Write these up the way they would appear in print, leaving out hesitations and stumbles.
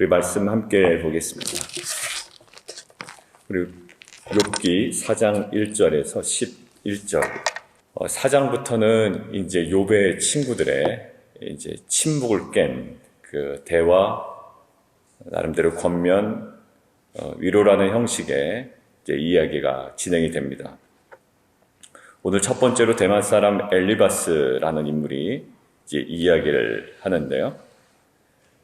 우리 말씀 함께 보겠습니다. 우리 욥기 4장 1절에서 11절. 4장부터는 이제 욥의 친구들의 이제 침묵을 깬 그 대화, 나름대로 권면, 위로라는 형식의 이제 이야기가 진행이 됩니다. 오늘 첫 번째로 대만 사람 엘리바스라는 인물이 이제 이야기를 하는데요.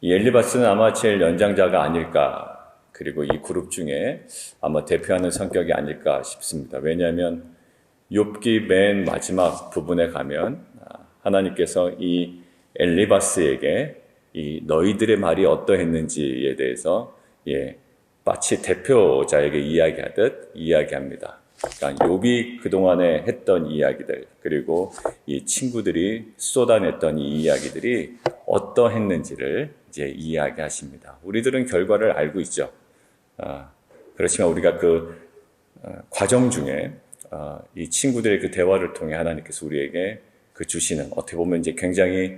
이 엘리바스는 아마 제일 연장자가 아닐까, 그리고 이 그룹 중에 아마 대표하는 성격이 아닐까 싶습니다. 왜냐하면 욥기 맨 마지막 부분에 가면 하나님께서 이 엘리바스에게 이 너희들의 말이 어떠했는지에 대해서 마치 대표자에게 이야기하듯 이야기합니다. 그러니까 욥이 그동안에 했던 이야기들, 그리고 이 친구들이 쏟아냈던 이 이야기들이 어떠했는지를 이제 이야기하십니다. 우리들은 결과를 알고 있죠. 그렇지만 우리가 그 과정 중에 이 친구들의 그 대화를 통해 하나님께서 우리에게 그 주시는, 어떻게 보면 이제 굉장히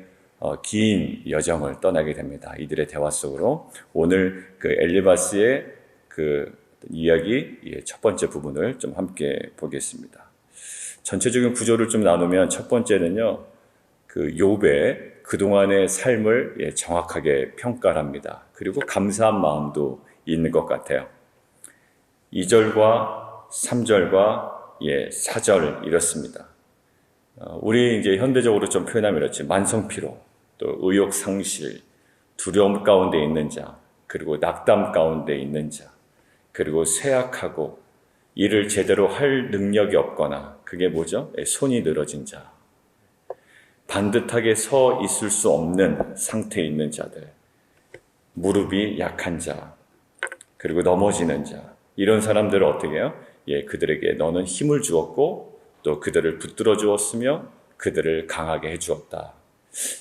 긴 여정을 떠나게 됩니다. 이들의 대화 속으로 오늘 그 엘리바스의 그 이야기 첫 번째 부분을 좀 함께 보겠습니다. 전체적인 구조를 좀 나누면 첫 번째는요, 그 욥의 그동안의 삶을 정확하게 평가합니다. 그리고 감사한 마음도 있는 것 같아요. 2절과 3절과 4절 이렇습니다. 우리 이제 현대적으로 좀 표현하면 이렇지, 만성피로, 또 의욕 상실, 두려움 가운데 있는 자, 그리고 낙담 가운데 있는 자, 그리고 쇠약하고 일을 제대로 할 능력이 없거나, 그게 뭐죠? 손이 늘어진 자, 반듯하게 서 있을 수 없는 상태에 있는 자들, 무릎이 약한 자, 그리고 넘어지는 자, 이런 사람들을 어떻게 해요? 그들에게 너는 힘을 주었고 또 그들을 붙들어 주었으며 그들을 강하게 해주었다.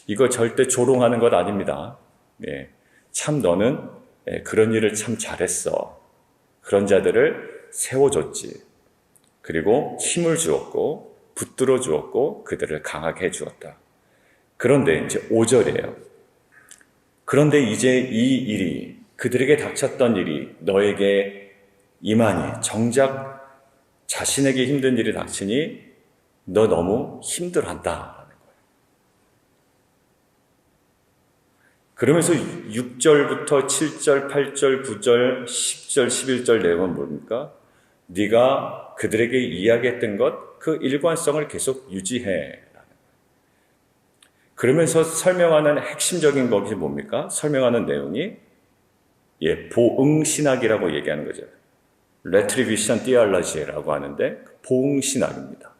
이거 절대 조롱하는 것 아닙니다. 참 너는 그런 일을 참 잘했어. 그런 자들을 세워줬지. 그리고 힘을 주었고 붙들어 주었고 그들을 강하게 해주었다. 그런데 이제 5절이에요. 그런데 이제 이 일이, 그들에게 닥쳤던 일이 너에게 임하니, 정작 자신에게 힘든 일이 닥치니 너 너무 힘들어한다. 그러면서 6절부터 7절, 8절, 9절, 10절, 11절 내용은 뭡니까? 네가 그들에게 이야기했던 것, 그 일관성을 계속 유지해. 그러면서 설명하는 핵심적인 것이 뭡니까? 설명하는 내용이 보응신학이라고 얘기하는 거죠. Retribution Theology라고 하는데 보응신학입니다.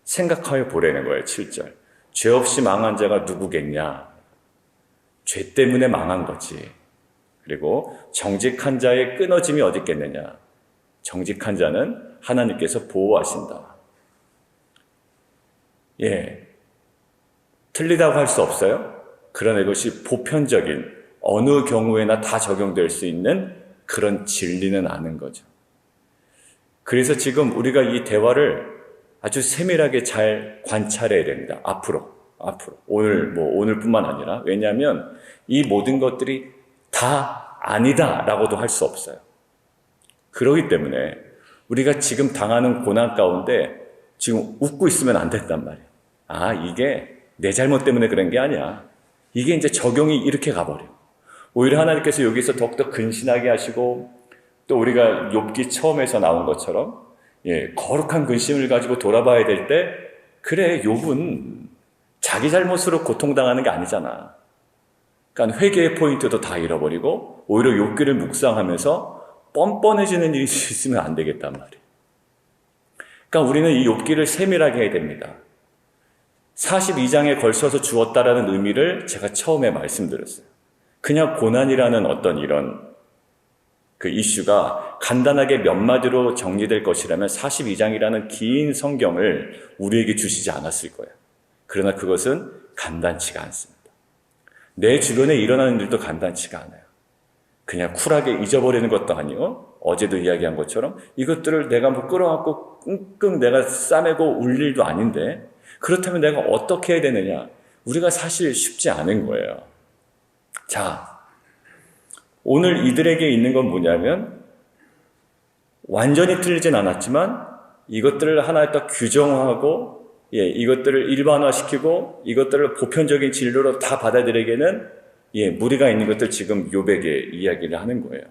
생각하여 보라는 거예요. 7절. 죄 없이 망한 자가 누구겠냐? 죄 때문에 망한 거지. 그리고 정직한 자의 끊어짐이 어디 있겠느냐? 정직한 자는 하나님께서 보호하신다. 틀리다고 할 수 없어요. 그러나 이것이 보편적인, 어느 경우에나 다 적용될 수 있는 그런 진리는 아는 거죠. 그래서 지금 우리가 이 대화를 아주 세밀하게 잘 관찰해야 됩니다. 앞으로. 오늘뿐만 아니라. 왜냐하면 이 모든 것들이 다 아니다라고도 할 수 없어요. 그렇기 때문에 우리가 지금 당하는 고난 가운데 지금 웃고 있으면 안 된단 말이에요. 이게 내 잘못 때문에 그런 게 아니야. 이게 이제 적용이 이렇게 가버려. 오히려 하나님께서 여기서 더욱더 근신하게 하시고, 또 우리가 욥기 처음에서 나온 것처럼 거룩한 근심을 가지고 돌아봐야 될 때, 그래, 욥은 자기 잘못으로 고통당하는 게 아니잖아. 그러니까 회개의 포인트도 다 잃어버리고 오히려 욥기를 묵상하면서 뻔뻔해지는 일이 있으면 안 되겠단 말이에요. 그러니까 우리는 이 욥기를 세밀하게 해야 됩니다. 42장에 걸쳐서 주었다라는 의미를 제가 처음에 말씀드렸어요. 그냥 고난이라는 어떤 이런 그 이슈가 간단하게 몇 마디로 정리될 것이라면 42장이라는 긴 성경을 우리에게 주시지 않았을 거예요. 그러나 그것은 간단치가 않습니다. 내 주변에 일어나는 일도 간단치가 않아요. 그냥 쿨하게 잊어버리는 것도 아니고, 어제도 이야기한 것처럼 이것들을 내가 끌어안고 끙끙 내가 싸매고 울 일도 아닌데, 그렇다면 내가 어떻게 해야 되느냐? 우리가 사실 쉽지 않은 거예요. 자, 오늘 이들에게 있는 건 뭐냐면 완전히 틀리진 않았지만 이것들을 하나의 딱 규정하고 이것들을 일반화시키고 이것들을 보편적인 진로로 다 받아들이기에는 무리가 있는 것들 지금 욥에게 이야기를 하는 거예요.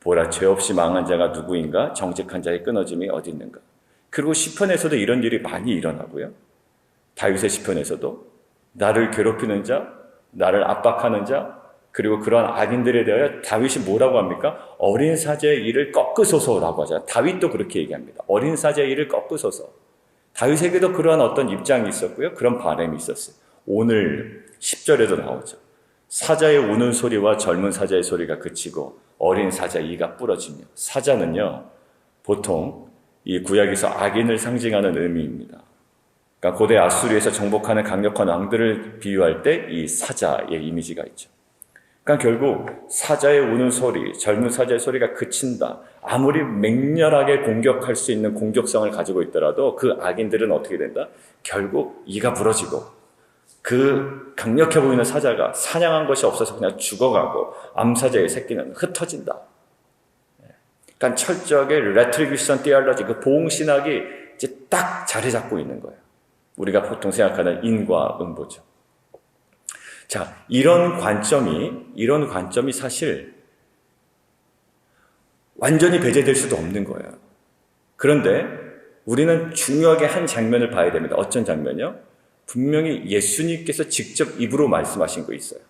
보라, 죄 없이 망한 자가 누구인가? 정직한 자의 끊어짐이 어디 있는가? 그리고 시편에서도 이런 일이 많이 일어나고요. 다윗의 시편에서도 나를 괴롭히는 자, 나를 압박하는 자, 그리고 그러한 악인들에 대하여 다윗이 뭐라고 합니까? 어린 사제의 일을 꺾으소서라고 하잖아요. 다윗도 그렇게 얘기합니다. 어린 사제의 일을 꺾으소서. 다윗에게도 그러한 어떤 입장이 있었고요. 그런 바람이 있었어요. 오늘 10절에도 나오죠. 사자의 우는 소리와 젊은 사자의 소리가 그치고 어린 사자의 이가 부러지며. 사자는요, 보통 이 구약에서 악인을 상징하는 의미입니다. 그러니까 고대 아수르에서 정복하는 강력한 왕들을 비유할 때 이 사자의 이미지가 있죠. 그러니까 결국 사자의 우는 소리, 젊은 사자의 소리가 그친다. 아무리 맹렬하게 공격할 수 있는 공격성을 가지고 있더라도 그 악인들은 어떻게 된다? 결국 이가 부러지고 그 강력해 보이는 사자가 사냥한 것이 없어서 그냥 죽어가고 암사자의 새끼는 흩어진다. 그러니까 철저하게 레트리뷰션 티알러지, 그 보응신학이 이제 딱 자리 잡고 있는 거예요. 우리가 보통 생각하는 인과응보죠. 자, 이런 관점이 사실 완전히 배제될 수도 없는 거예요. 그런데 우리는 중요하게 한 장면을 봐야 됩니다. 어떤 장면이요? 분명히 예수님께서 직접 입으로 말씀하신 거 있어요.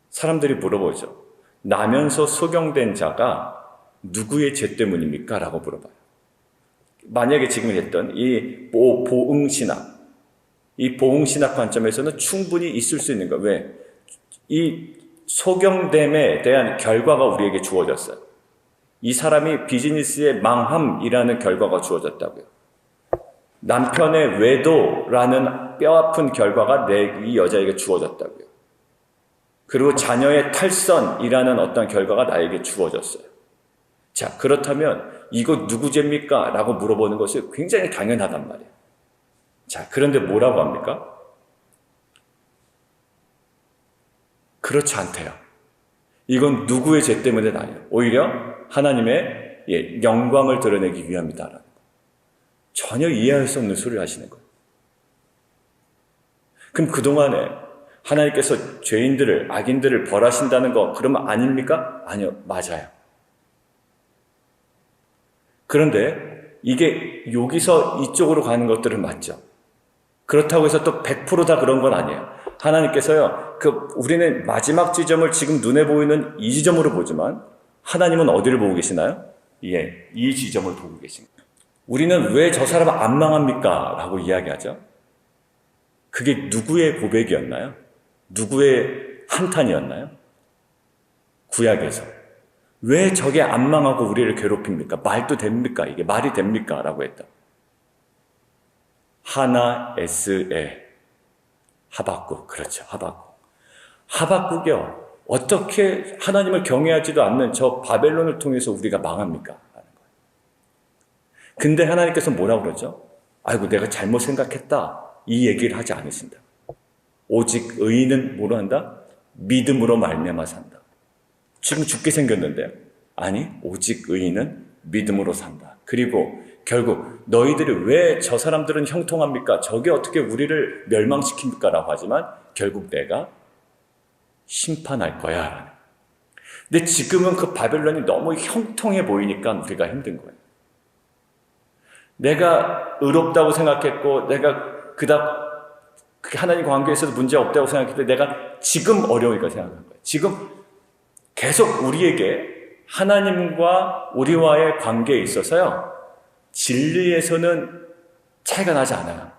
사람들이 물어보죠. 나면서 소경된 자가 누구의 죄 때문입니까? 라고 물어봐요. 만약에 지금 했던 이 보응신학, 이 보응신학 관점에서는 충분히 있을 수 있는 거예요. 왜? 이 소경됨에 대한 결과가 우리에게 주어졌어요. 이 사람이 비즈니스의 망함이라는 결과가 주어졌다고요. 남편의 외도라는 뼈아픈 결과가 이 여자에게 주어졌다고요. 그리고 자녀의 탈선이라는 어떤 결과가 나에게 주어졌어요. 자, 그렇다면 이거 누구 죄입니까? 라고 물어보는 것이 굉장히 당연하단 말이에요. 자, 그런데 뭐라고 합니까? 그렇지 않대요. 이건 누구의 죄 때문은 아니에요. 오히려 하나님의 영광을 드러내기 위함이다라는 거. 전혀 이해할 수 없는 소리를 하시는 거예요. 그럼 그동안에 하나님께서 죄인들을, 악인들을 벌하신다는 거 그러면 아닙니까? 아니요, 맞아요. 그런데 이게 여기서 이쪽으로 가는 것들은 맞죠. 그렇다고 해서 또 100% 다 그런 건 아니에요. 하나님께서요, 우리는 마지막 지점을 지금 눈에 보이는 이 지점으로 보지만 하나님은 어디를 보고 계시나요? 이 지점을 보고 계십니다. 우리는 왜 저 사람 안 망합니까? 라고 이야기하죠. 그게 누구의 고백이었나요? 누구의 한탄이었나요? 구약에서. 왜 저게 안 망하고 우리를 괴롭힙니까? 말도 됩니까? 이게 말이 됩니까? 라고 했다. 하나 에스에 하박국, 그렇죠. 하박국이요. 어떻게 하나님을 경외하지도 않는 저 바벨론을 통해서 우리가 망합니까? 하는 거예요. 근데 하나님께서 뭐라고 그러죠? 아이고, 내가 잘못 생각했다. 이 얘기를 하지 않으신다. 오직 의인은 뭐로 한다? 믿음으로 말미암아 산다. 지금 죽게 생겼는데요. 아니, 오직 의인은 믿음으로 산다. 그리고 결국 너희들이 왜 저 사람들은 형통합니까? 저게 어떻게 우리를 멸망시킵니까? 라고 하지만 결국 내가 심판할 거야. 근데 지금은 그 바벨론이 너무 형통해 보이니까 우리가 힘든 거예요. 내가 의롭다고 생각했고 내가 그닥 하나님 관계에서도 문제 없다고 생각했는데 내가 지금 어려우니까 생각하는 거예요. 지금 계속 우리에게 하나님과 우리와의 관계에 있어서요, 진리에서는 차이가 나지 않아요.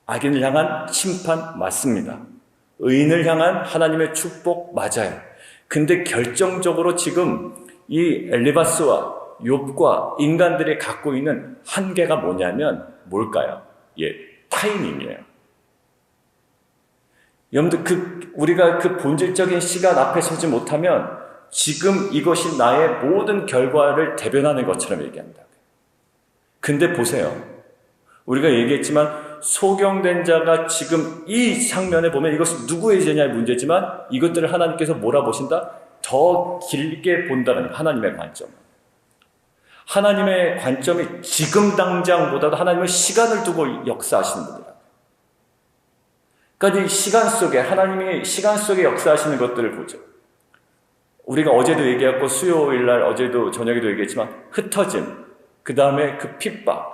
악인을 향한 심판 맞습니다. 의인을 향한 하나님의 축복 맞아요. 근데 결정적으로 지금 이 엘리바스와 욥과 인간들이 갖고 있는 한계가 뭐냐면 뭘까요? 타이밍이에요. 여러분들 우리가 그 본질적인 시간 앞에 서지 못하면 지금 이것이 나의 모든 결과를 대변하는 것처럼 얘기합니다. 근데 보세요. 우리가 얘기했지만 소경된 자가 지금 이 장면에 보면 이것은 누구의 죄냐의 문제지만 이것들을 하나님께서 몰아보신다? 더 길게 본다는 거예요. 하나님의 관점. 하나님의 관점이 지금 당장보다도 하나님은 시간을 두고 역사하시는 분이다. 그러니까 이 시간 속에 하나님이 시간 속에 역사하시는 것들을 보죠. 우리가 어제도 얘기했고 수요일 날 어제도 저녁에도 얘기했지만 흩어짐, 그 다음에 그 핍박.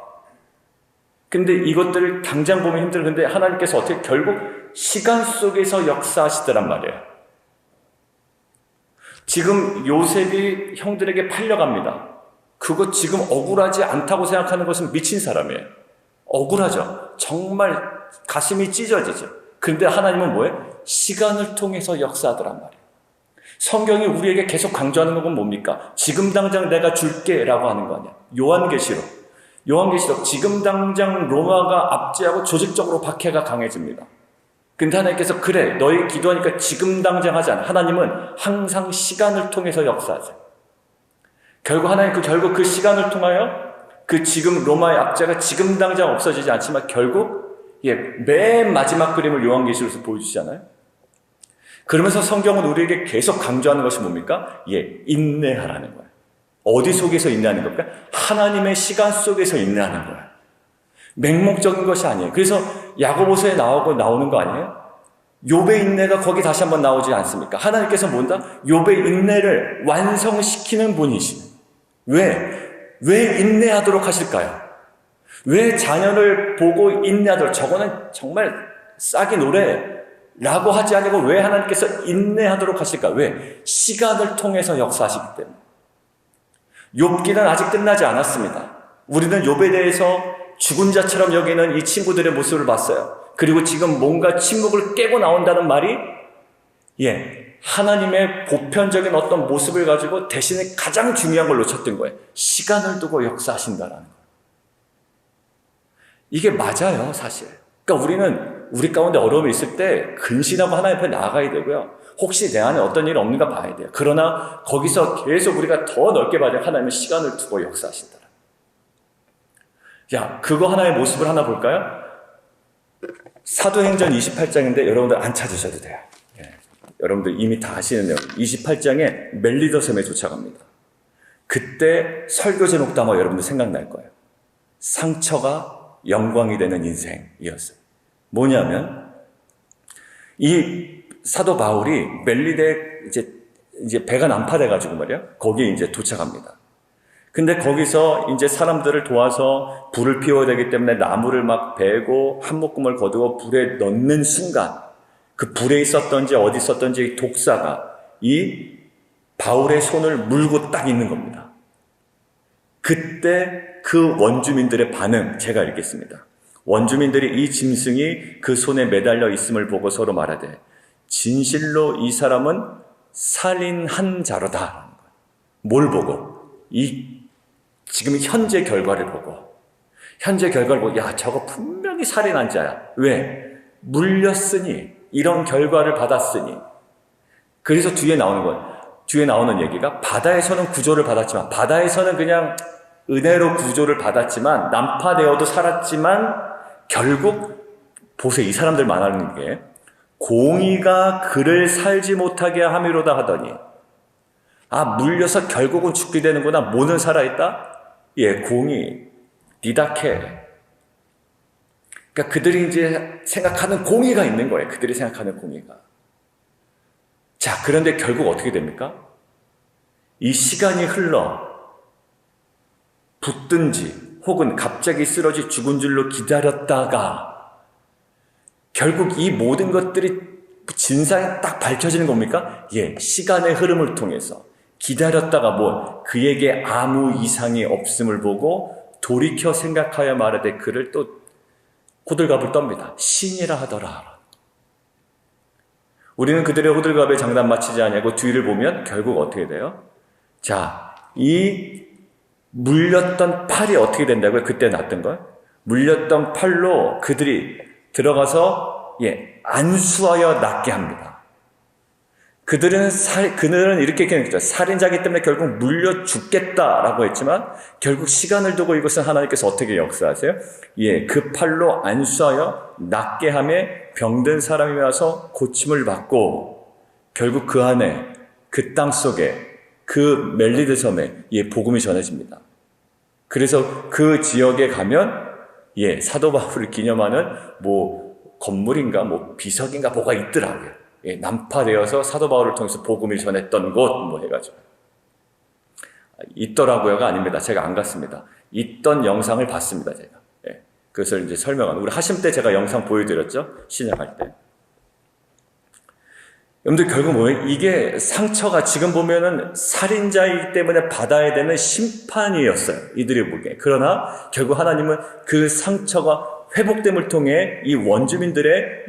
근데 이것들을 당장 보면 힘들어. 근데 하나님께서 어떻게 결국 시간 속에서 역사하시더란 말이에요. 지금 요셉이 형들에게 팔려갑니다. 그거 지금 억울하지 않다고 생각하는 것은 미친 사람이에요. 억울하죠. 정말 가슴이 찢어지죠. 그런데 하나님은 뭐예요? 시간을 통해서 역사하더란 말이에요. 성경이 우리에게 계속 강조하는 건 뭡니까? 지금 당장 내가 줄게 라고 하는 거 아니야. 요한계시록 지금 당장 로마가 압제하고 조직적으로 박해가 강해집니다. 근데 하나님께서 그래 너희 기도하니까 지금 당장 하지 않아. 하나님은 항상 시간을 통해서 역사하세요. 결국 그 시간을 통하여 그 지금 로마의 압제가 지금 당장 없어지지 않지만 결국 맨 마지막 그림을 요한계시록에서 보여주시잖아요. 그러면서 성경은 우리에게 계속 강조하는 것이 뭡니까? 인내하라는 거예요. 어디 속에서 인내하는 겁니까? 하나님의 시간 속에서 인내하는 거예요. 맹목적인 것이 아니에요. 그래서 야고보서에 나오는 거 아니에요? 욥의 인내가 거기 다시 한번 나오지 않습니까? 하나님께서 뭔가 욥의 인내를 완성시키는 분이시네. 왜 인내하도록 하실까요? 왜 자녀를 보고 인내하도록, 저거는 정말 싹이 노래라고 하지 않고 왜 하나님께서 인내하도록 하실까? 왜? 시간을 통해서 역사하시기 때문에. 욥기는 아직 끝나지 않았습니다. 우리는 욥에 대해서 죽은 자처럼 여기는 이 친구들의 모습을 봤어요. 그리고 지금 뭔가 침묵을 깨고 나온다는 말이 하나님의 보편적인 어떤 모습을 가지고 대신에 가장 중요한 걸 놓쳤던 거예요. 시간을 두고 역사하신다는 거예요. 이게 맞아요, 사실. 그러니까 우리는 우리 가운데 어려움이 있을 때 근신하고 하나님 앞에 나아가야 되고요. 혹시 내 안에 어떤 일이 없는가 봐야 돼요. 그러나 거기서 계속 우리가 더 넓게 봐야 돼요. 하나님은 시간을 두고 역사하신다. 그거 하나의 모습을 하나 볼까요? 사도행전 28장인데 여러분들 안 찾으셔도 돼요. 여러분들 이미 다 아시는 내용. 28장에 멜리더 섬에 도착합니다. 그때 설교 제목도 아마 여러분들 생각날 거예요. 상처가 영광이 되는 인생이었어요. 뭐냐면 이 사도 바울이 멜리데 이제 배가 난파돼가지고 말이야. 거기에 이제 도착합니다. 근데 거기서 이제 사람들을 도와서 불을 피워야 되기 때문에 나무를 막 베고 한 묶음을 거두어 불에 넣는 순간 그 불에 있었던지 어디 있었던지 독사가 이 바울의 손을 물고 딱 있는 겁니다. 그때 그 원주민들의 반응 제가 읽겠습니다. 원주민들이 이 짐승이 그 손에 매달려 있음을 보고 서로 말하되 진실로 이 사람은 살인한 자로다. 뭘 보고? 지금 현재 결과를 보고 저거 분명히 살인한 자야. 왜? 물렸으니 이런 결과를 받았으니. 그래서 뒤에 나오는 얘기가 바다에서는 구조를 받았지만 바다에서는 그냥 은혜로 구조를 받았지만 난파되어도 살았지만 결국 보세요. 이 사람들 말하는 게 공의가 그를 살지 못하게 함이로다 하더니 물려서 결국은 죽게 되는구나. 뭐는 살아있다? 공의 니다케. 그러니까 그들이 이제 생각하는 공의가 있는 거예요. 그들이 생각하는 공의가. 자, 그런데 결국 어떻게 됩니까? 이 시간이 흘러 붙든지 혹은 갑자기 쓰러지 죽은 줄로 기다렸다가 결국 이 모든 것들이 진상이 딱 밝혀지는 겁니까? 시간의 흐름을 통해서 기다렸다가 그에게 아무 이상이 없음을 보고 돌이켜 생각하여 말하되 그를 또 호들갑을 떱니다. 신이라 하더라. 우리는 그들의 호들갑에 장단 마치지 않냐고 뒤를 보면 결국 어떻게 돼요? 자, 이 물렸던 팔이 어떻게 된다고요? 그때 났던 걸? 물렸던 팔로 그들이 들어가서 안수하여 낫게 합니다. 그들은 이렇게 얘기했죠. 살인자이기 때문에 결국 물려 죽겠다라고 했지만 결국 시간을 두고 이것은 하나님께서 어떻게 역사하세요? 예, 그 팔로 안수하여 낫게 하며 병든 사람이 와서 고침을 받고 결국 그 안에 그 땅 속에 그 멜리드 섬에 예, 복음이 전해집니다. 그래서 그 지역에 가면 예, 사도 바울을 기념하는 건물인가 비석인가 뭐가 있더라고요. 예, 난파되어서 사도 바울을 통해서 복음을 전했던 곳 해가지고 있더라고요가 아닙니다. 제가 안 갔습니다. 있던 영상을 봤습니다. 제가. 예, 그것을 이제 설명하는 우리 하심 때 제가 영상 보여드렸죠. 신약할 때. 여러분들 결국 뭐예요? 이게 상처가 지금 보면은 살인자이기 때문에 받아야 되는 심판이었어요. 이들이 보기에. 그러나 결국 하나님은 그 상처가 회복됨을 통해 이 원주민들의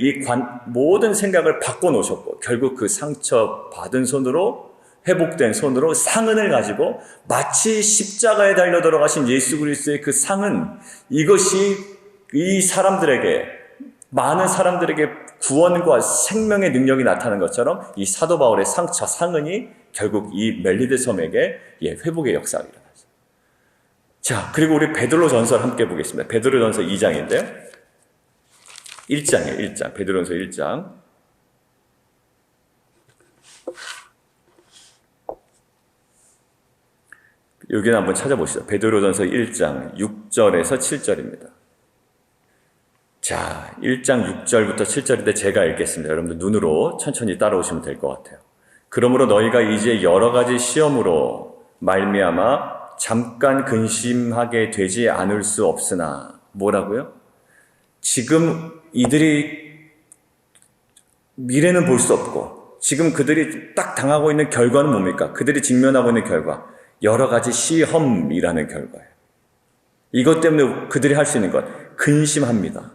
모든 생각을 바꿔놓으셨고 결국 그 상처 받은 손으로 회복된 손으로 상흔을 가지고 마치 십자가에 달려 들어가신 예수 그리스도의 그 상흔 이것이 이 사람들에게 많은 사람들에게 구원과 생명의 능력이 나타나는 것처럼 이 사도 바울의 상처 상흔이 결국 이 멜리드 섬에게 회복의 역사가 일어났어요. 자, 그리고 우리 베드로전서를 함께 보겠습니다. 베드로전서 2장인데요. 1장이에요. 1장. 베드로전서 1장. 여기는 한번 찾아보시죠. 베드로전서 1장 6절에서 7절입니다. 자, 1장 6절부터 7절인데 제가 읽겠습니다. 여러분들 눈으로 천천히 따라오시면 될 것 같아요. 그러므로 너희가 이제 여러 가지 시험으로 말미암아 잠깐 근심하게 되지 않을 수 없으나 뭐라고요? 지금 이들이 미래는 볼 수 없고 지금 그들이 딱 당하고 있는 결과는 뭡니까? 그들이 직면하고 있는 결과 여러 가지 시험이라는 결과예요. 이것 때문에 그들이 할 수 있는 것 근심합니다.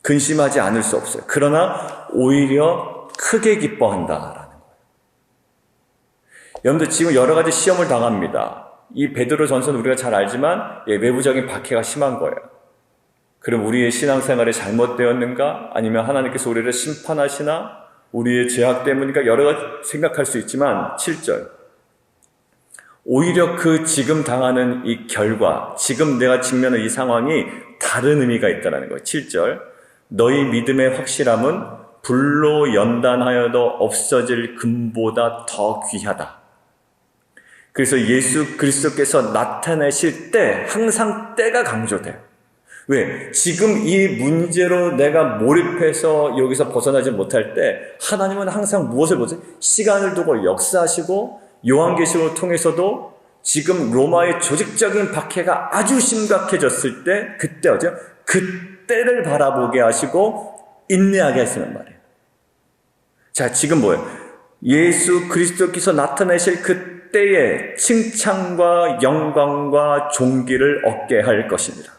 근심하지 않을 수 없어요. 그러나 오히려 크게 기뻐한다라는 거예요. 여러분들 지금 여러 가지 시험을 당합니다. 이 베드로 전서는 우리가 잘 알지만 외부적인 박해가 심한 거예요. 그럼 우리의 신앙생활이 잘못되었는가? 아니면 하나님께서 우리를 심판하시나? 우리의 죄악 때문인가? 여러 가지 생각할 수 있지만 7절 오히려 그 지금 당하는 이 결과 지금 내가 직면한 이 상황이 다른 의미가 있다는 거예요. 7절 너희 믿음의 확실함은 불로 연단하여도 없어질 금보다 더 귀하다. 그래서 예수 그리스도께서 나타내실 때 항상 때가 강조돼요. 왜? 지금 이 문제로 내가 몰입해서 여기서 벗어나지 못할 때 하나님은 항상 무엇을 보세요? 시간을 두고 역사하시고 요한계시록을 통해서도 지금 로마의 조직적인 박해가 아주 심각해졌을 때 그때 어죠? 그때를 바라보게 하시고 인내하게 하시는 말이에요. 자, 지금 뭐예요? 예수 그리스도께서 나타내실 그때에 칭찬과 영광과 존귀를 얻게 할 것입니다.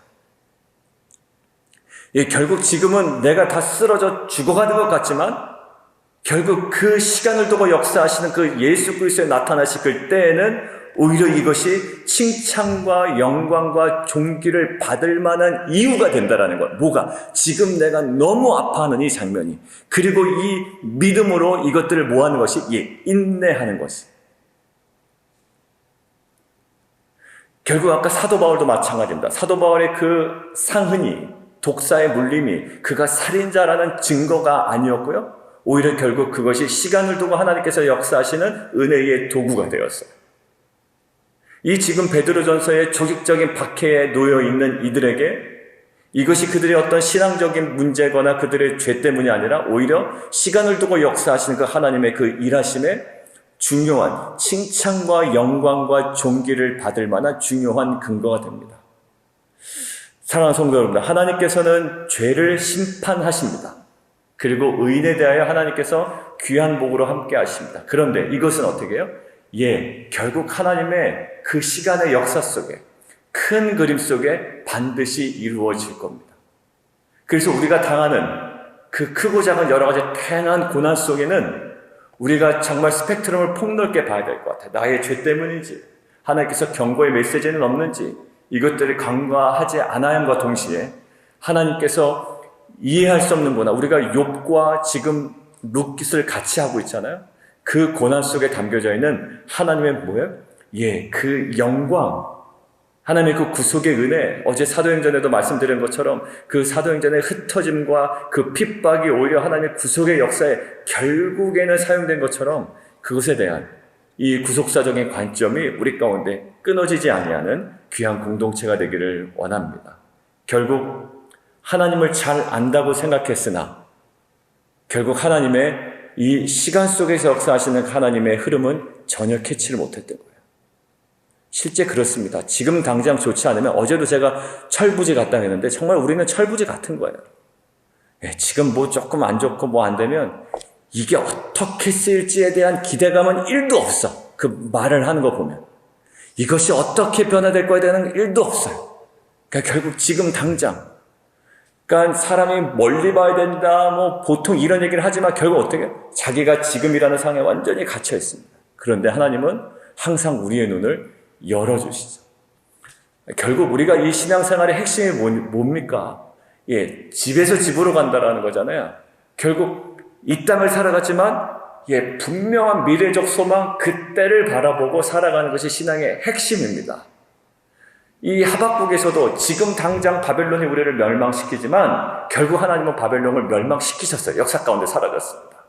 결국 지금은 내가 다 쓰러져 죽어가는 것 같지만 결국 그 시간을 두고 역사하시는 그 예수 그리스도에 나타나실 그때에는 오히려 이것이 칭찬과 영광과 존귀를 받을 만한 이유가 된다라는 것. 뭐가? 지금 내가 너무 아파하는 이 장면이. 그리고 이 믿음으로 이것들을 뭐하는 것이? 인내하는 것이. 결국 아까 사도 바울도 마찬가지입니다. 사도 바울의 그 상흔이 독사의 물림이 그가 살인자라는 증거가 아니었고요. 오히려 결국 그것이 시간을 두고 하나님께서 역사하시는 은혜의 도구가 되었어요. 이 지금 베드로전서의 조직적인 박해에 놓여 있는 이들에게 이것이 그들의 어떤 신앙적인 문제거나 그들의 죄 때문이 아니라 오히려 시간을 두고 역사하시는 그 하나님의 그 일하심에 중요한 칭찬과 영광과 존귀를 받을 만한 중요한 근거가 됩니다. 사랑하는 성도 여러분들, 하나님께서는 죄를 심판하십니다. 그리고 의인에 대하여 하나님께서 귀한 복으로 함께 하십니다. 그런데 이것은 어떻게 해요? 결국 하나님의 그 시간의 역사 속에 큰 그림 속에 반드시 이루어질 겁니다. 그래서 우리가 당하는 그 크고 작은 여러 가지 다양한 고난 속에는 우리가 정말 스펙트럼을 폭넓게 봐야 될 것 같아요. 나의 죄 때문인지 하나님께서 경고의 메시지는 없는지 이것들을 간과하지 않아야 함과 동시에 하나님께서 이해할 수 없는 고난, 우리가 욥과 지금 룻깃을 같이 하고 있잖아요. 그 고난 속에 담겨져 있는 하나님의 뭐예요? 그 영광, 하나님의 그 구속의 은혜, 어제 사도행전에도 말씀드린 것처럼 그 사도행전의 흩어짐과 그 핍박이 오히려 하나님의 구속의 역사에 결국에는 사용된 것처럼 그것에 대한 이 구속사적인 관점이 우리 가운데 끊어지지 아니하는 귀한 공동체가 되기를 원합니다. 결국 하나님을 잘 안다고 생각했으나 결국 하나님의 이 시간 속에서 역사하시는 하나님의 흐름은 전혀 캐치를 못했던 거예요. 실제 그렇습니다. 지금 당장 좋지 않으면, 어제도 제가 철부지 같다 했는데 정말 우리는 철부지 같은 거예요. 지금 뭐 조금 안 좋고 뭐 안 되면 이게 어떻게 쓰일지에 대한 기대감은 1도 없어. 그 말을 하는 거 보면 이것이 어떻게 변화될 거에 대한 1도 없어요. 그러니까 결국 지금 당장, 그러니까 사람이 멀리 봐야 된다, 뭐 보통 이런 얘기를 하지만 결국 어떻게? 자기가 지금이라는 상황에 완전히 갇혀 있습니다. 그런데 하나님은 항상 우리의 눈을 열어주시죠. 결국 우리가 이 신앙생활의 핵심이 뭡니까? 집에서 집으로 간다라는 거잖아요. 결국 이 땅을 살아갔지만 분명한 미래적 소망, 그때를 바라보고 살아가는 것이 신앙의 핵심입니다. 이 하박국에서도 지금 당장 바벨론이 우리를 멸망시키지만 결국 하나님은 바벨론을 멸망시키셨어요. 역사 가운데 사라졌습니다.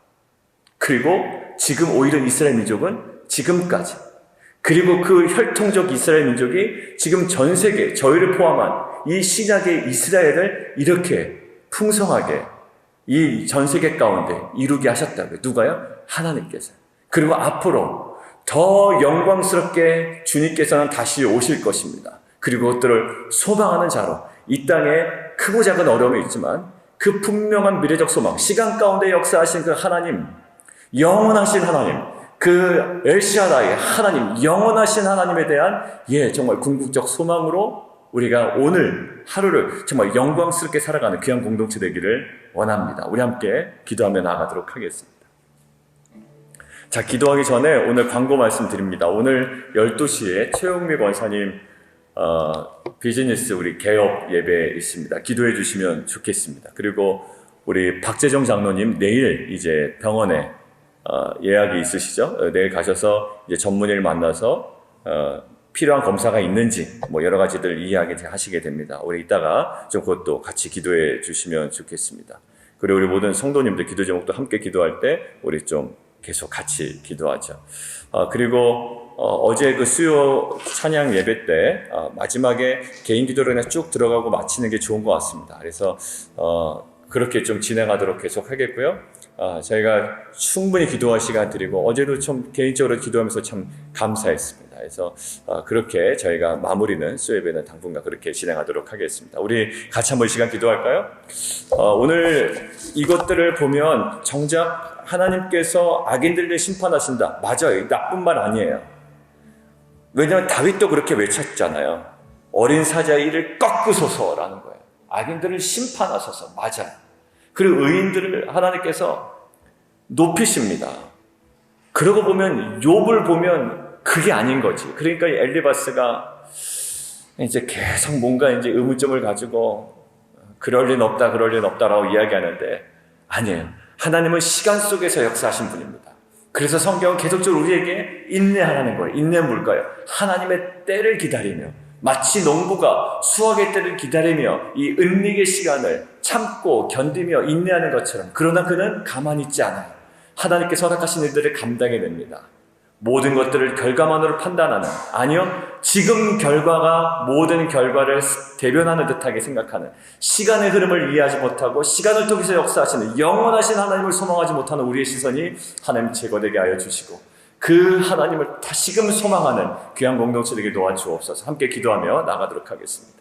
그리고 지금 오히려 이스라엘 민족은 지금까지, 그리고 그 혈통적 이스라엘 민족이 지금 전 세계, 저희를 포함한 이 신약의 이스라엘을 이렇게 풍성하게 이 전 세계 가운데 이루게 하셨다고요. 누가요? 하나님께서. 그리고 앞으로 더 영광스럽게 주님께서는 다시 오실 것입니다. 그리고 그것들을 소망하는 자로 이 땅에 크고 작은 어려움이 있지만 그 분명한 미래적 소망, 시간 가운데 역사하신 그 하나님, 영원하신 하나님, 그 엘샤다이 하나님, 영원하신 하나님에 대한 정말 궁극적 소망으로 우리가 오늘 하루를 정말 영광스럽게 살아가는 귀한 공동체 되기를 원합니다. 우리 함께 기도하며 나아가도록 하겠습니다. 자, 기도하기 전에 오늘 광고 말씀드립니다. 오늘 12시에 최용미 권사님 비즈니스 우리 개업 예배 있습니다. 기도해 주시면 좋겠습니다. 그리고 우리 박재정 장로님 내일 이제 병원에 예약이 있으시죠? 내일 가셔서 이제 전문의를 만나서 필요한 검사가 있는지 뭐 여러 가지들 이야기하시게 됩니다. 우리 이따가 좀 그것도 같이 기도해 주시면 좋겠습니다. 그리고 우리 모든 성도님들 기도 제목도 함께 기도할 때 우리 좀 계속 같이 기도하죠. 그리고 어제 그 수요 찬양 예배 때 마지막에 개인 기도로 그냥 쭉 들어가고 마치는 게 좋은 것 같습니다. 그래서 그렇게 좀 진행하도록 계속 하겠고요. 저희가 충분히 기도할 시간 드리고 어제도 좀 개인적으로 기도하면서 참 감사했습니다. 그래서 그렇게 저희가 마무리는 수요 예배는 당분간 그렇게 진행하도록 하겠습니다. 우리 같이 한번 시간 기도할까요? 오늘 이것들을 보면 정작 하나님께서 악인들을 심판하신다. 맞아요. 나쁜 말 아니에요. 왜냐하면 다윗도 그렇게 외쳤잖아요. 어린 사자의 이를 꺾으소서라는 거예요. 악인들을 심판하소서. 맞아요. 그리고 의인들을 하나님께서 높이십니다. 그러고 보면 욥을 보면 그게 아닌 거지. 그러니까 엘리바스가 이제 계속 뭔가 이제 의문점을 가지고 그럴 리는 없다, 그럴 리는 없다라고 이야기하는데 아니에요. 하나님은 시간 속에서 역사하신 분입니다. 그래서 성경은 계속적으로 우리에게 인내하라는 거예요. 인내는 뭘까요? 하나님의 때를 기다리며 마치 농부가 수확의 때를 기다리며 이 은닉의 시간을 참고 견디며 인내하는 것처럼, 그러나 그는 가만히 있지 않아요. 하나님께서 허락하신 일들을 감당해냅니다. 모든 것들을 결과만으로 판단하는, 아니요, 지금 결과가 모든 결과를 대변하는 듯하게 생각하는, 시간의 흐름을 이해하지 못하고 시간을 통해서 역사하시는 영원하신 하나님을 소망하지 못하는 우리의 시선이 하나님 제거되게 하여 주시고 그 하나님을 다시금 소망하는 귀한 공동체 되게 도와주옵소서. 함께 기도하며 나가도록 하겠습니다.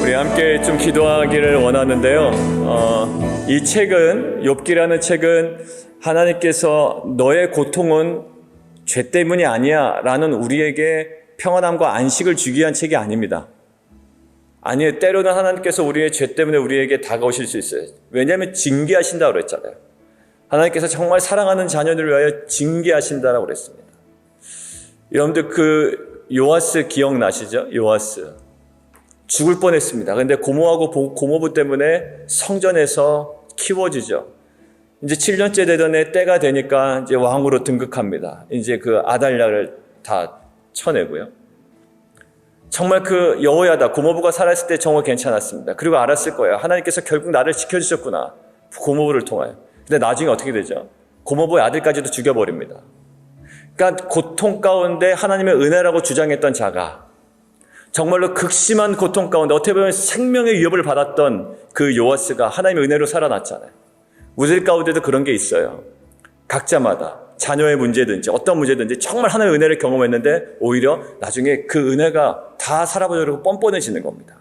우리 함께 좀 기도하기를 원하는데요. 이 책은, 욥기라는 책은 하나님께서 너의 고통은 죄 때문이 아니야 라는 우리에게 평안함과 안식을 주기 위한 책이 아닙니다. 아니에요. 때로는 하나님께서 우리의 죄 때문에 우리에게 다가오실 수 있어요. 왜냐하면 징계하신다고 그랬잖아요. 하나님께서 정말 사랑하는 자녀들을 위하여 징계하신다고 그랬습니다. 여러분들 요아스 기억나시죠? 요아스. 죽을 뻔했습니다. 근데 고모부 때문에 성전에서 키워지죠. 이제 7년째 되던 애 때가 되니까 이제 왕으로 등극합니다. 이제 그 아달랴를 다 쳐내고요. 정말 그 여호야다 고모부가 살았을 때 정말 괜찮았습니다. 그리고 알았을 거예요. 하나님께서 결국 나를 지켜주셨구나. 고모부를 통하여. 근데 나중에 어떻게 되죠? 고모부의 아들까지도 죽여버립니다. 그러니까 고통 가운데 하나님의 은혜라고 주장했던 자가 정말로 극심한 고통 가운데 어떻게 보면 생명의 위협을 받았던 그 요아스가 하나님의 은혜로 살아났잖아요. 우리 가운데도 그런 게 있어요. 각자마다 자녀의 문제든지 어떤 문제든지 정말 하나님의 은혜를 경험했는데 오히려 나중에 그 은혜가 다 살아버리고 뻔뻔해지는 겁니다.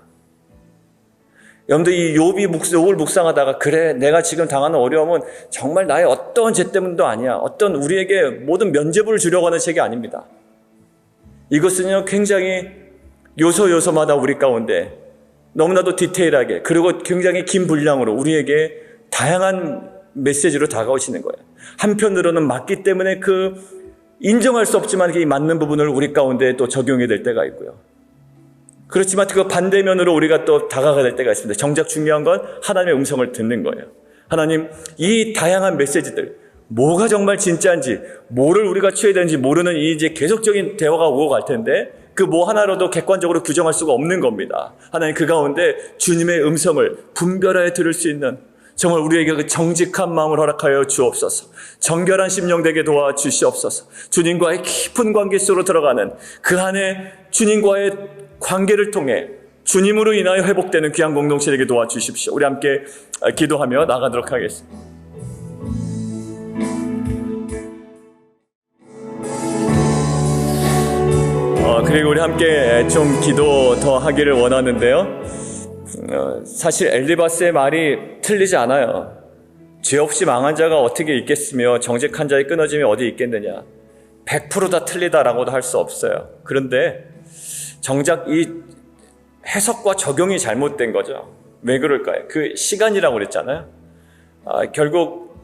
여러분들 이 욥을 묵상하다가 그래 내가 지금 당하는 어려움은 정말 나의 어떤 죄 때문도 아니야. 어떤 우리에게 모든 면죄부를 주려고 하는 책이 아닙니다. 이것은요 굉장히 요소마다 우리 가운데 너무나도 디테일하게 그리고 굉장히 긴 분량으로 우리에게 다양한 메시지로 다가오시는 거예요. 한편으로는 맞기 때문에 그 인정할 수 없지만 이 맞는 부분을 우리 가운데 또 적용이 될 때가 있고요. 그렇지만 그 반대면으로 우리가 또 다가가야 될 때가 있습니다. 정작 중요한 건 하나님의 음성을 듣는 거예요. 하나님, 이 다양한 메시지들, 뭐가 정말 진짜인지, 뭐를 우리가 취해야 되는지 모르는 이 이제 계속적인 대화가 오고 갈 텐데, 그 뭐 하나로도 객관적으로 규정할 수가 없는 겁니다. 하나님 그 가운데 주님의 음성을 분별하여 들을 수 있는 정말 우리에게 그 정직한 마음을 허락하여 주옵소서. 정결한 심령 되게 도와주시옵소서. 주님과의 깊은 관계 속으로 들어가는 그 안에 주님과의 관계를 통해 주님으로 인하여 회복되는 귀한 공동체 되게 도와주십시오. 우리 함께 기도하며 나가도록 하겠습니다. 그리고 우리 함께 좀 기도 더 하기를 원하는데요. 사실 엘리바스의 말이 틀리지 않아요. 죄 없이 망한 자가 어떻게 있겠으며 정직한 자의 끊어짐이 어디 있겠느냐. 100% 다 틀리다라고도 할 수 없어요. 그런데 정작 이 해석과 적용이 잘못된 거죠. 왜 그럴까요? 그 시간이라고 그랬잖아요. 결국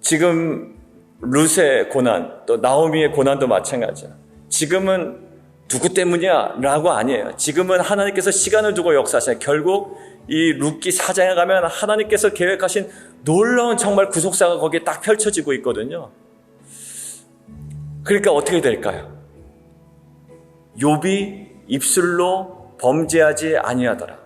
지금 룻의 고난, 또 나오미의 고난도 마찬가지야. 지금은 누구 때문이야? 라고 아니에요. 지금은 하나님께서 시간을 두고 역사하시는 결국 이 룻기 4장에 가면 하나님께서 계획하신 놀라운 정말 구속사가 거기에 딱 펼쳐지고 있거든요. 그러니까 어떻게 될까요? 욥이 입술로 범죄하지 아니하더라.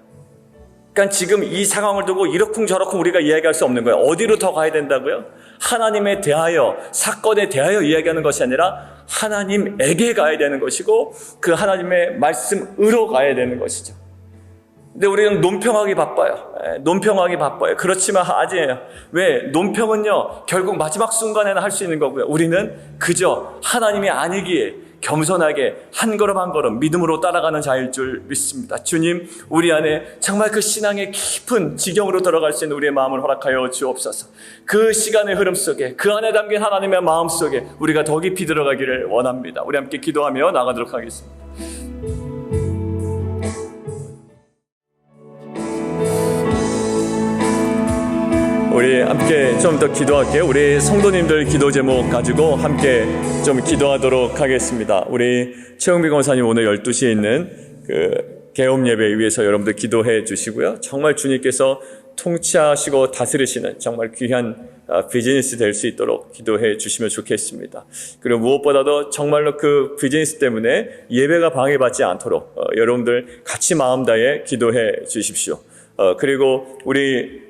그러니까 지금 이 상황을 두고 이러쿵저러쿵 우리가 이야기할 수 없는 거예요. 어디로 더 가야 된다고요? 하나님에 대하여, 사건에 대하여 이야기하는 것이 아니라 하나님에게 가야 되는 것이고 그 하나님의 말씀으로 가야 되는 것이죠. 근데 우리는 논평하기 바빠요. 논평하기 바빠요. 그렇지만 아니에요. 왜? 논평은요 결국 마지막 순간에는 할 수 있는 거고요. 우리는 그저 하나님이 아니기에 겸손하게 한 걸음 한 걸음 믿음으로 따라가는 자일 줄 믿습니다. 주님, 우리 안에 정말 그 신앙의 깊은 지경으로 들어갈 수 있는 우리의 마음을 허락하여 주옵소서. 그 시간의 흐름 속에 그 안에 담긴 하나님의 마음 속에 우리가 더 깊이 들어가기를 원합니다. 우리 함께 기도하며 나가도록 하겠습니다. 우리 함께 좀 더 기도할게요. 우리 성도님들 기도 제목 가지고 함께 좀 기도하도록 하겠습니다. 우리 최영비 권사님 오늘 12시에 있는 그 개업 예배 위해서 여러분들 기도해 주시고요. 정말 주님께서 통치하시고 다스리시는 정말 귀한 비즈니스 될 수 있도록 기도해 주시면 좋겠습니다. 그리고 무엇보다도 정말로 그 비즈니스 때문에 예배가 방해받지 않도록 여러분들 같이 마음 다해 기도해 주십시오. 그리고 우리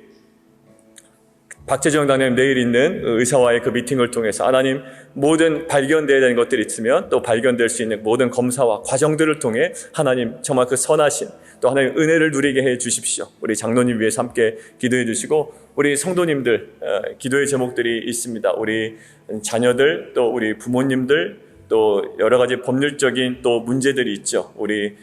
박재정 당님 내일 있는 의사와의 그 미팅을 통해서 하나님 모든 발견되어야 되는 것들이 있으면 또 발견될 수 있는 모든 검사와 과정들을 통해 하나님 정말 그 선하신 또 하나님 은혜를 누리게 해 주십시오. 우리 장로님 위해서 함께 기도해 주시고 우리 성도님들 기도의 제목들이 있습니다. 우리 자녀들 또 우리 부모님들 또 여러 가지 법률적인 또 문제들이 있죠. 우리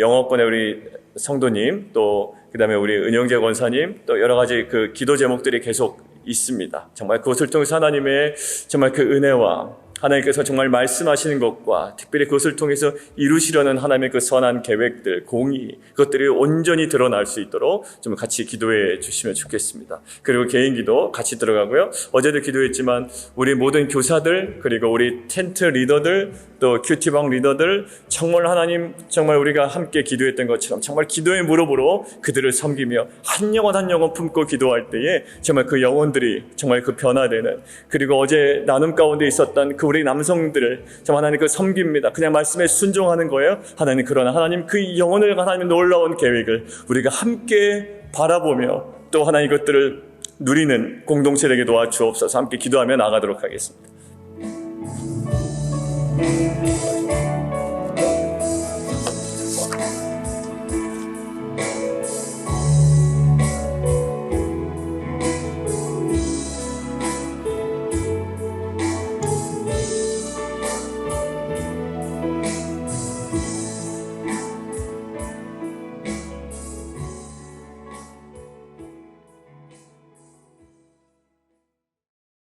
영어권의 우리 성도님 또 그다음에 우리 은영재 권사님 또 여러 가지 그 기도 제목들이 계속 있습니다. 정말 그것을 통해서 하나님의 정말 그 은혜와 하나님께서 정말 말씀하시는 것과 특별히 그것을 통해서 이루시려는 하나님의 그 선한 계획들, 공의, 그것들이 온전히 드러날 수 있도록 좀 같이 기도해 주시면 좋겠습니다. 그리고 개인 기도 같이 들어가고요. 어제도 기도했지만 우리 모든 교사들, 그리고 우리 텐트 리더들, 또 큐티방 리더들, 정말 하나님, 정말 우리가 함께 기도했던 것처럼 정말 기도의 무릎으로 그들을 섬기며 한 영혼 한 영혼 품고 기도할 때에 정말 그 영혼들이 정말 그 변화되는, 그리고 어제 나눔 가운데 있었던 그 우리 남성들을 정말 하나님 그 섬깁니다. 그냥 말씀에 순종하는 거예요. 하나님, 그러나 하나님 그 영혼을 하나님의 놀라운 계획을 우리가 함께 바라보며 또 하나님 것들을 누리는 공동체 되게 도와주옵소서. 함께 기도하며 나가도록 하겠습니다.